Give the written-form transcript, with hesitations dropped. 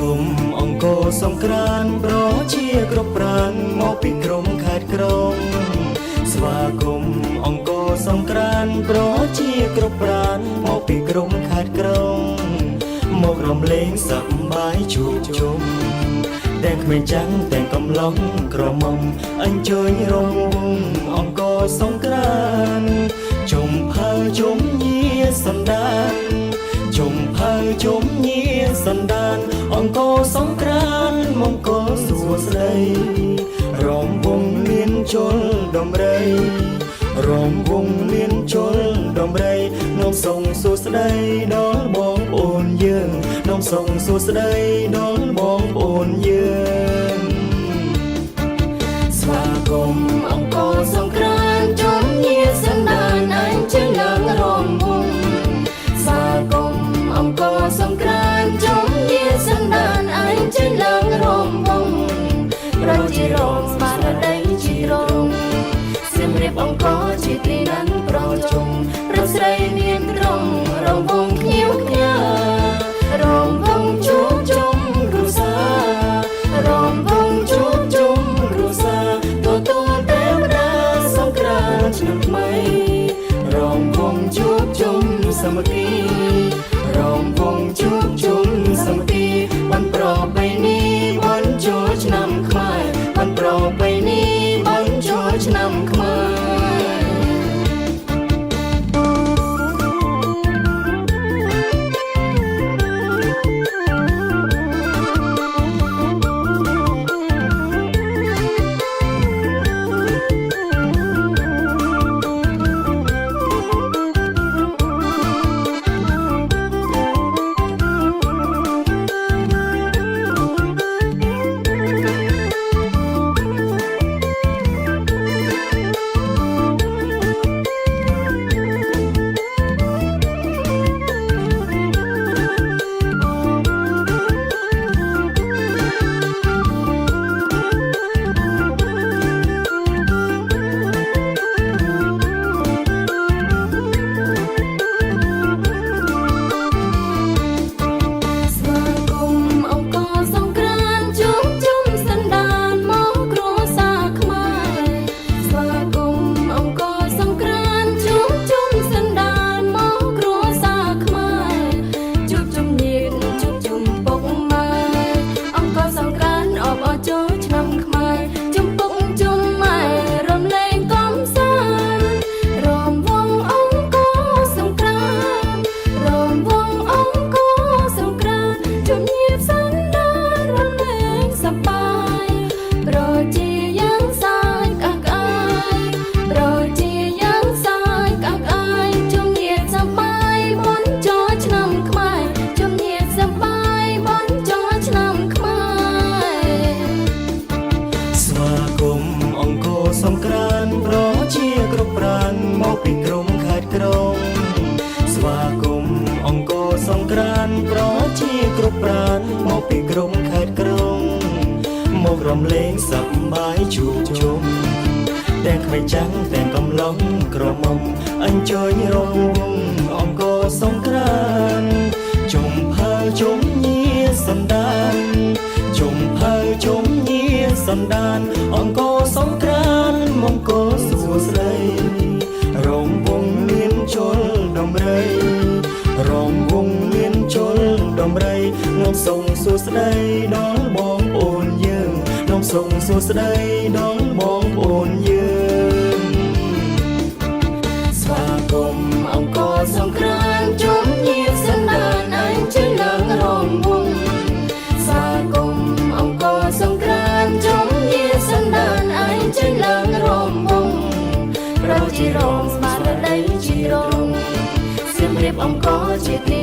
គមន៍អង្គរសង្ក្រាន្តប្រជាគ្រប់ប្រាណមកពីក្រុមខេត្តក្រុងស្វាគមន៍អង្គរសង្ក្រាន្តប្រជាគ្រប់ប្រាណមកពីក្រុមខេត្តក្រុងមករំលែងសប្បាយជួបជុំទាំងក្មេងចាំងទាំងកំឡុងក្រមុំអញ្ជើញរំវងអង្គរសង្ក្រាន្តជុំផើជុំញាសន្តានជុំផើជុំញាសន្តានអង្គរសង្ក្រាន្តមង្គលសួស្ដីរំវងមានជលដំរីរំវងមានជលដំរីនាំសូមសួស្ដីដល់បងប្អូនយើងនាំសូមសួស្ដីដល់បងប្អូនយើងស្វាគមន៍អង្គរសង្ក្រាន្តជុំញាសន្តានអញ្ជើញឡើងរំវងស្វាគមន៍អង្គរសង្ក្រាន្តជុំញាសន្តានអញ្ជើញឡើងរំវងប្រជារងស្មារតីជារងសម្រាប់អង្គរជាទីណាន់ប្រជុំប្រស្រីមានត្រង់រំវងភ្ញៀវខ្ញារំវងជួបជុំគ្រួសាររំវងជួបជុំគ្រួសារទទួលទេវតាសង្ក្រាន្តឆ្នាំថ្មីរំវងជួបជុំសាមគ្គីរំវងជួបជុំសាមគ្គីបានប្របីនេះបានចូលឆ្នាំខ្មែរបានប្របីនេះបានចូលឆ្នាំខ្មែរសង្ក្រាន្តប្រជាគ្រប់ប្រាណមកពីក្រុមខេត្តក្រុងស្វាគមន៍អង្គរសង្ក្រាន្តប្រជាគ្រប់ប្រាណមកពីក្រុមខេត្តក្រុងមករំលែងសប្បាយជួបជុំទាំងក្មេងចាំងទាំងកំឡុងក្រមុំអញ្ជើញរំវងអង្គរសង្ក្រាន្តជុំផើជុំញាសន្តានជុំផើជុំញាសន្តានអង្គរសង្ក្រាន្តមង្គលសួស្ដីរំវងមានជលដំរីរំវងមានជលដំរីនាំសូមសួស្ដីដល់បងប្អូនយើងនាំសូមសួស្ដីដល់បងប្អូនយើងស្វាគមន៍អង្គរសង្ក្រាន្តជុំញាសន្តានអញ្ជើញឡើងរំវងស្វាគមន៍អង្គរសង្ក្រាន្តជុំញាសន្តានអញ្ជើញឡើងរំវងប្រជារងស្មារតីជារងសម្រាប់អង្គរជា